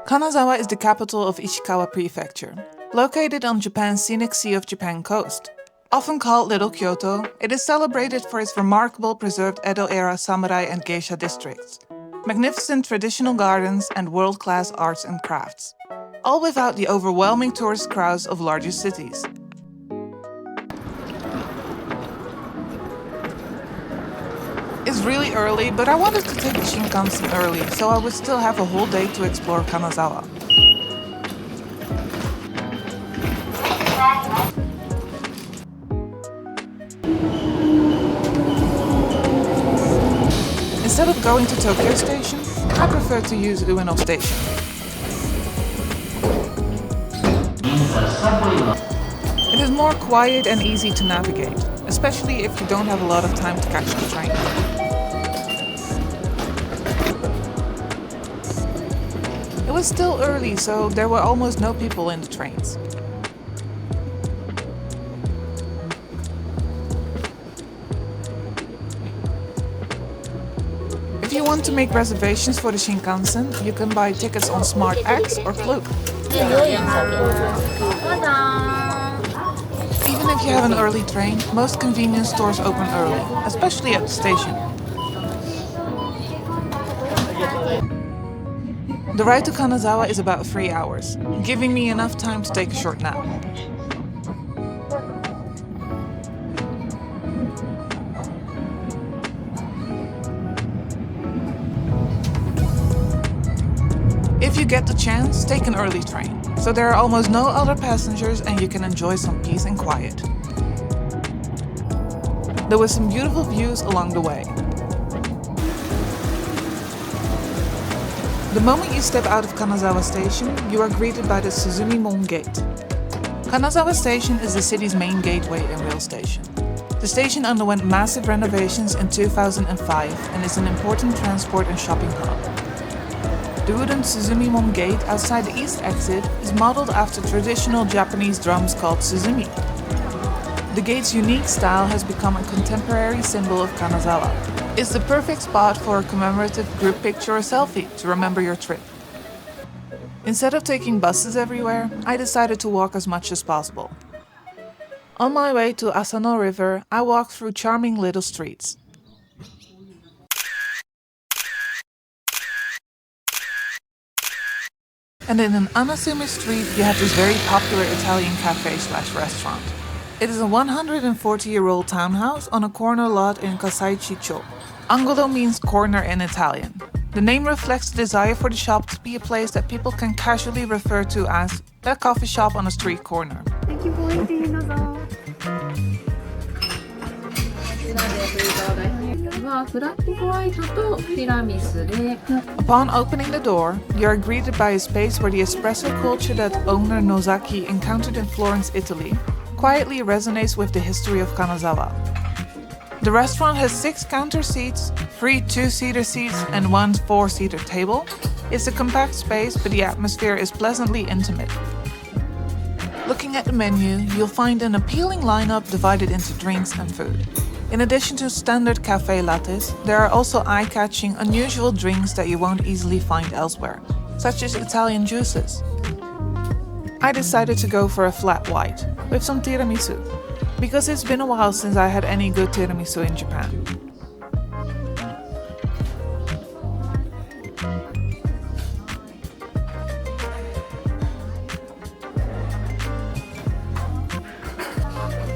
Kanazawa is the capital of Ishikawa Prefecture, located on Japan's scenic Sea of Japan coast. Often called Little Kyoto, it is celebrated for its remarkable preserved Edo-era samurai and geisha districts, magnificent traditional gardens, and world-class arts and crafts, all without the overwhelming tourist crowds of larger cities. It's really early, but I wanted to take the Shinkansen early, so I would still have a whole day to explore Kanazawa. Instead of going to Tokyo Station, I prefer to use Ueno Station. It is more quiet and easy to navigate, especially if you don't have a lot of time to catch the train. It was still early, so there were almost no people in the trains. If you want to make reservations for the Shinkansen, you can buy tickets on Smart X or Klook. Even if you have an early train, most convenience stores open early, especially at the station. The ride to Kanazawa is about 3 hours, giving me enough time to take a short nap. If you get the chance, take an early train, so there are almost no other passengers and you can enjoy some peace and quiet. There were some beautiful views along the way. The moment you step out of Kanazawa Station, you are greeted by the Suzumi-mon Gate. Kanazawa Station is the city's main gateway and rail station. The station underwent massive renovations in 2005 and is an important transport and shopping hub. The wooden Suzumi-mon Gate outside the east exit is modeled after traditional Japanese drums called suzumi. The gate's unique style has become a contemporary symbol of Kanazawa. It's the perfect spot for a commemorative group picture or selfie to remember your trip. Instead of taking buses everywhere, I decided to walk as much as possible. On my way to Asano River, I walked through charming little streets. And in an unassuming street, you have this very popular Italian cafe/restaurant. It is a 140-year-old townhouse on a corner lot in Kasaichi-cho. Angolo means corner in Italian. The name reflects the desire for the shop to be a place that people can casually refer to as a coffee shop on a street corner. Thank you for waiting, Upon opening the door, you are greeted by a space where the espresso culture that owner Nozaki encountered in Florence, Italy, quietly resonates with the history of Kanazawa. The restaurant has 6 counter seats, 3 2-seater seats and 1 4-seater table. It's a compact space, but the atmosphere is pleasantly intimate. Looking at the menu, you'll find an appealing lineup divided into drinks and food. In addition to standard cafe lattes, there are also eye-catching, unusual drinks that you won't easily find elsewhere, such as Italian juices. I decided to go for a flat white, with some tiramisu, because it's been a while since I had any good tiramisu in Japan.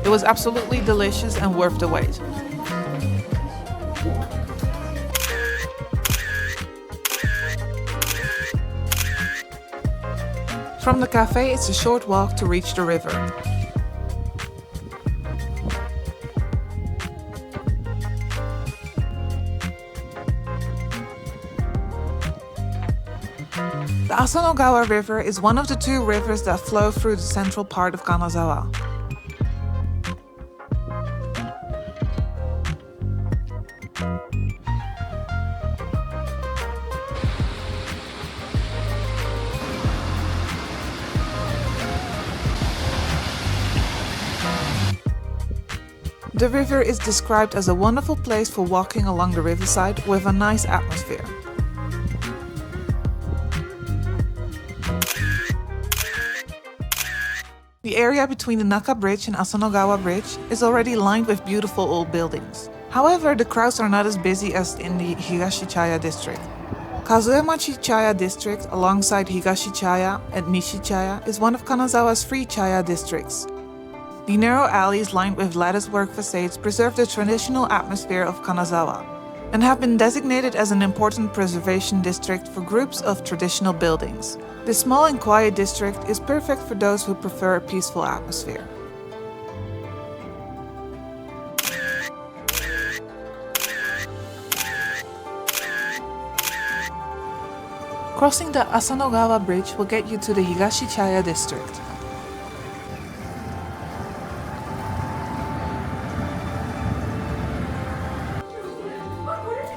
It was absolutely delicious and worth the wait. From the cafe, it's a short walk to reach the river. The Asanogawa River is one of the 2 rivers that flow through the central part of Kanazawa. The river is described as a wonderful place for walking along the riverside with a nice atmosphere. The area between the Naka Bridge and Asanogawa Bridge is already lined with beautiful old buildings. However, the crowds are not as busy as in the Higashi Chaya district. Kazuemachi Chaya district, alongside Higashi Chaya and Nishi Chaya, is one of Kanazawa's free Chaya districts. The narrow alleys lined with latticework facades preserve the traditional atmosphere of Kanazawa and have been designated as an important preservation district for groups of traditional buildings. This small and quiet district is perfect for those who prefer a peaceful atmosphere. Crossing the Asanogawa Bridge will get you to the Higashi Chaya district.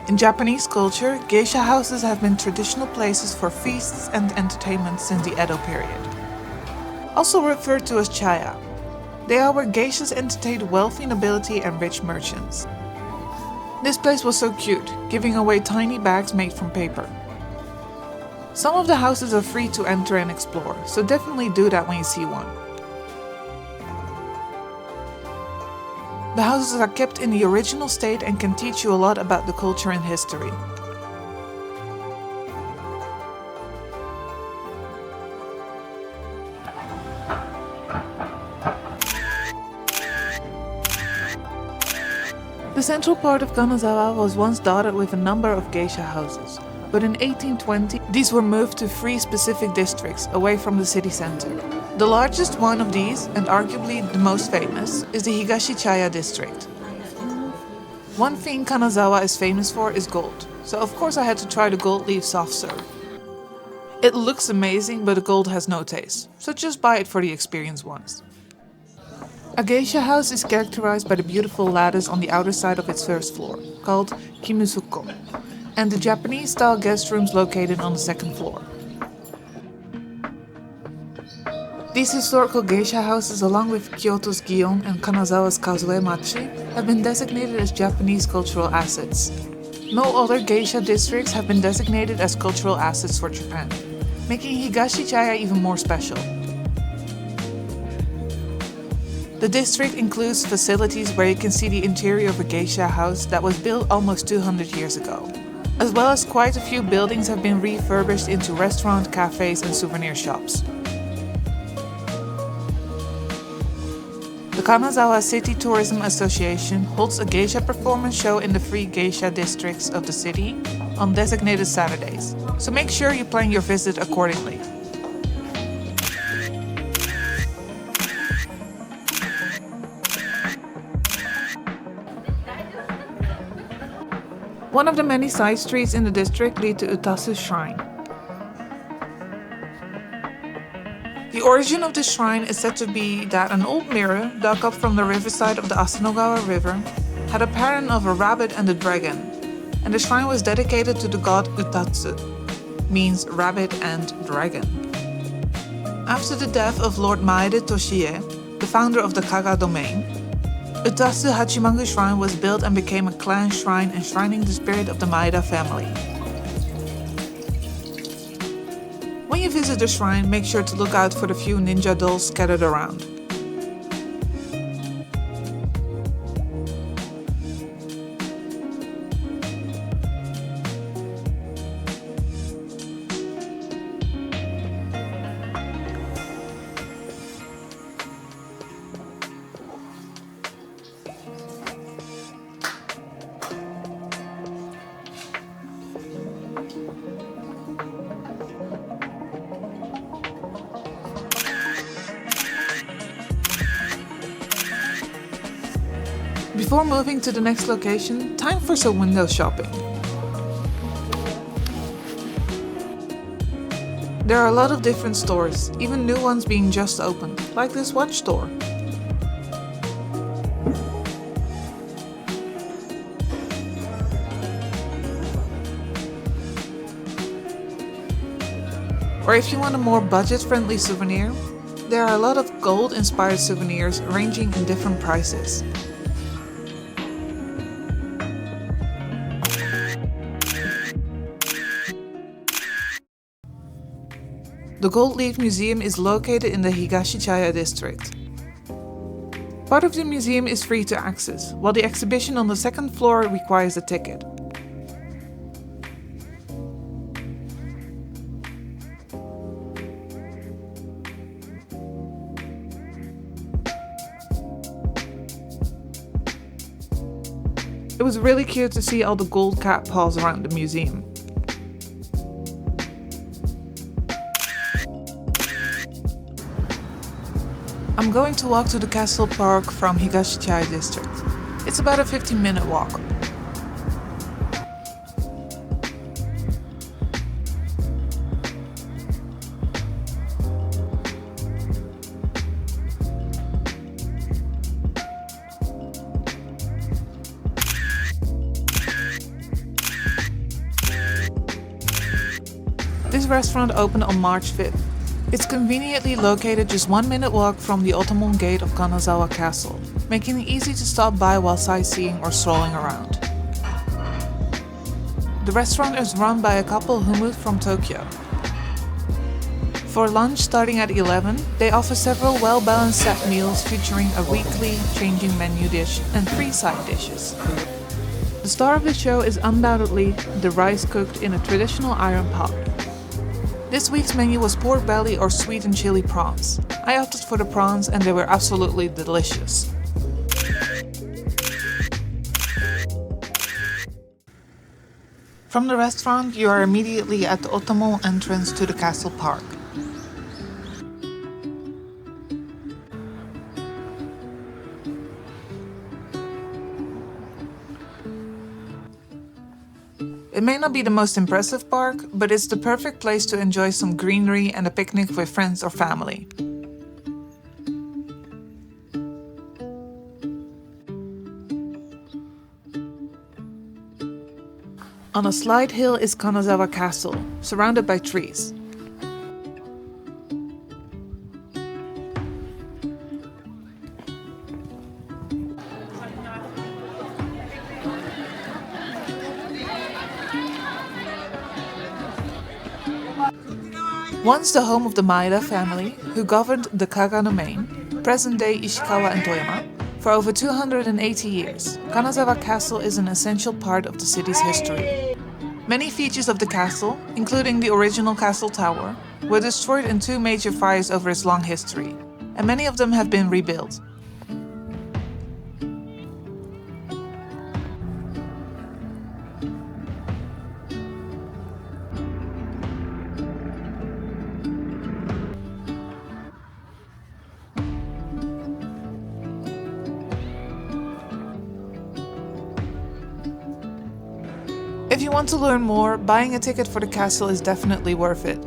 In Japanese culture, geisha houses have been traditional places for feasts and entertainment since the Edo period. Also referred to as chaya, they are where geishas entertained wealthy nobility and rich merchants. This place was so cute, giving away tiny bags made from paper. Some of the houses are free to enter and explore, so definitely do that when you see one. The houses are kept in the original state and can teach you a lot about the culture and history. The central part of Kanazawa was once dotted with a number of geisha houses, but in 1820 these were moved to three specific districts away from the city center. The largest one of these, and arguably the most famous, is the Higashi Chaya district. One thing Kanazawa is famous for is gold, so of course I had to try the gold leaf soft serve. It looks amazing, but the gold has no taste, so just buy it for the experience once. A geisha house is characterized by the beautiful lattice on the outer side of its first floor, called kimusuko, and the Japanese-style guest rooms located on the second floor. These historical geisha houses, along with Kyoto's Gion and Kanazawa's Kazuemachi, have been designated as Japanese cultural assets. No other geisha districts have been designated as cultural assets for Japan, making Higashi Chaya even more special. The district includes facilities where you can see the interior of a geisha house that was built almost 200 years ago, as well as quite a few buildings have been refurbished into restaurant, cafes, and souvenir shops. The Kanazawa City Tourism Association holds a geisha performance show in the free geisha districts of the city on designated Saturdays, so make sure you plan your visit accordingly. One of the many side streets in the district lead to Utasu Shrine. The origin of this shrine is said to be that an old mirror dug up from the riverside of the Asanogawa River had a pattern of a rabbit and a dragon, and the shrine was dedicated to the god Utasu, means rabbit and dragon. After the death of Lord Maeda Toshie, the founder of the Kaga domain, Utasu Hachimangu Shrine was built and became a clan shrine enshrining the spirit of the Maeda family. When you visit the shrine, make sure to look out for the few ninja dolls scattered around. Before moving to the next location, time for some window shopping. There are a lot of different stores, even new ones being just opened, like this watch store. Or if you want a more budget-friendly souvenir, there are a lot of gold-inspired souvenirs ranging in different prices. The Gold Leaf Museum is located in the Higashi Chaya district. Part of the museum is free to access, while the exhibition on the second floor requires a ticket. It was really cute to see all the gold cat paws around the museum. I'm going to walk to the castle park from Higashi Chaya district. It's about a 15-minute walk. This restaurant opened on March 5th. It's conveniently located just 1-minute walk from the Otomon gate of Kanazawa Castle, making it easy to stop by while sightseeing or strolling around. The restaurant is run by a couple who moved from Tokyo. For lunch starting at 11, they offer several well-balanced set meals featuring a weekly changing menu dish and 3 side dishes. The star of the show is undoubtedly the rice cooked in a traditional iron pot. This week's menu was pork belly or sweet and chili prawns. I opted for the prawns and they were absolutely delicious. From the restaurant, you are immediately at the Otomon entrance to the castle park. It may not be the most impressive park, but it's the perfect place to enjoy some greenery and a picnic with friends or family. On a slight hill is Kanazawa Castle, surrounded by trees. Once the home of the Maeda family, who governed the Kaga domain, present-day Ishikawa and Toyama, for over 280 years, Kanazawa Castle is an essential part of the city's history. Many features of the castle, including the original castle tower, were destroyed in 2 major fires over its long history, and many of them have been rebuilt. If you want to learn more, buying a ticket for the castle is definitely worth it.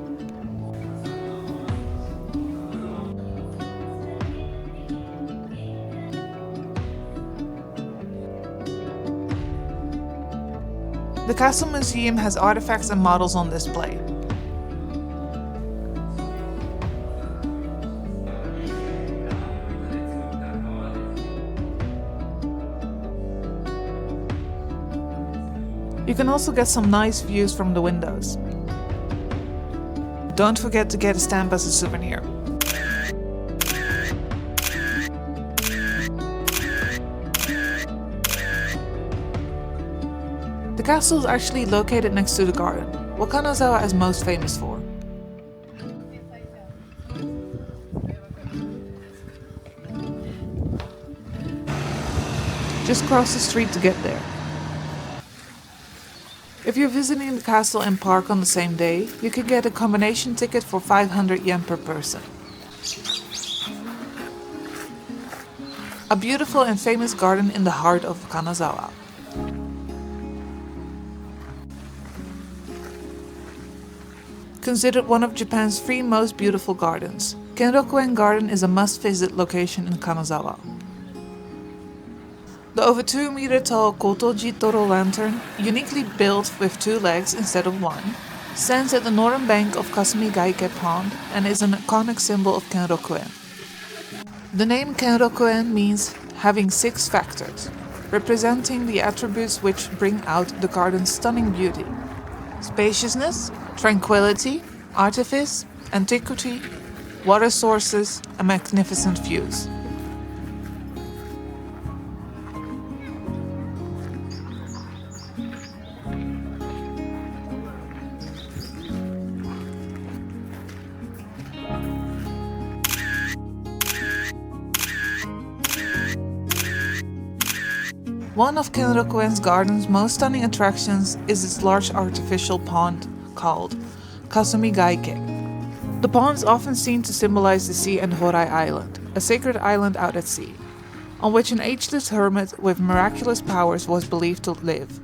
The Castle Museum has artifacts and models on display. You can also get some nice views from the windows. Don't forget to get a stamp as a souvenir. The castle is actually located next to the garden, what Kanazawa is most famous for. Just cross the street to get there. If you're visiting the castle and park on the same day, you can get a combination ticket for 500 yen per person. A beautiful and famous garden in the heart of Kanazawa. Considered one of Japan's 3 most beautiful gardens, Kenrokuen Garden is a must-visit location in Kanazawa. The over 2-meter-tall Kotoji-toro lantern, uniquely built with 2 legs instead of 1, stands at the northern bank of Kasumi-gaike Pond and is an iconic symbol of Kenrokuen. The name Kenrokuen means having 6 factors, representing the attributes which bring out the garden's stunning beauty: spaciousness, tranquility, artifice, antiquity, water sources, and magnificent views. One of Kenrokuen Garden's most stunning attractions is its large artificial pond called Kazuemachi. The pond is often seen to symbolize the sea and Horai Island, a sacred island out at sea, on which an ageless hermit with miraculous powers was believed to live.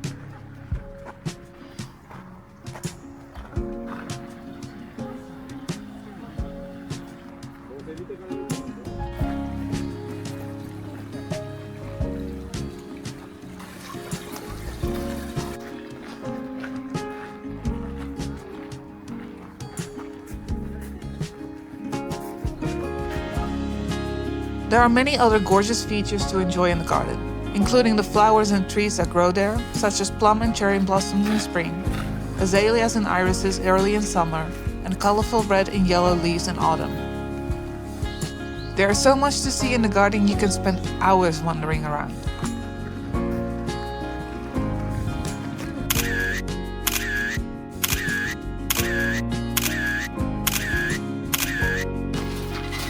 There are many other gorgeous features to enjoy in the garden, including the flowers and trees that grow there, such as plum and cherry blossoms in spring, azaleas and irises early in summer, and colorful red and yellow leaves in autumn. There is so much to see in the garden you can spend hours wandering around.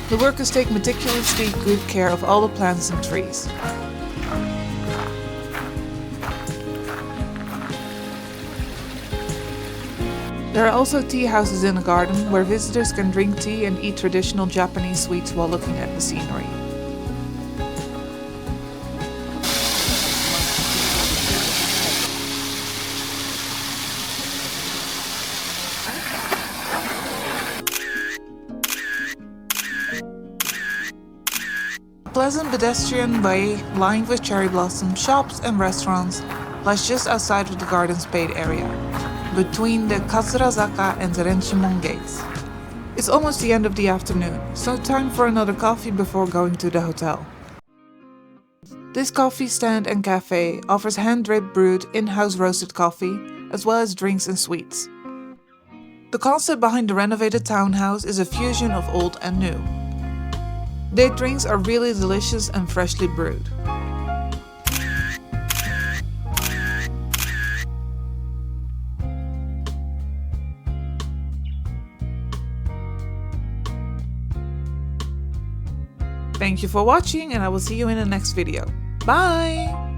The workers take meticulously good care of all the plants and trees. There are also tea houses in the garden where visitors can drink tea and eat traditional Japanese sweets while looking at the scenery. A pleasant pedestrian way lined with cherry blossoms, shops and restaurants lies just outside of the garden's paid area, between the Kazurazaka and the Renshimon gates. It's almost the end of the afternoon, so time for another coffee before going to the hotel. This coffee stand and cafe offers hand-drip brewed in-house roasted coffee, as well as drinks and sweets. The concept behind the renovated townhouse is a fusion of old and new. Their drinks are really delicious and freshly brewed. Thank you for watching, and I will see you in the next video. Bye!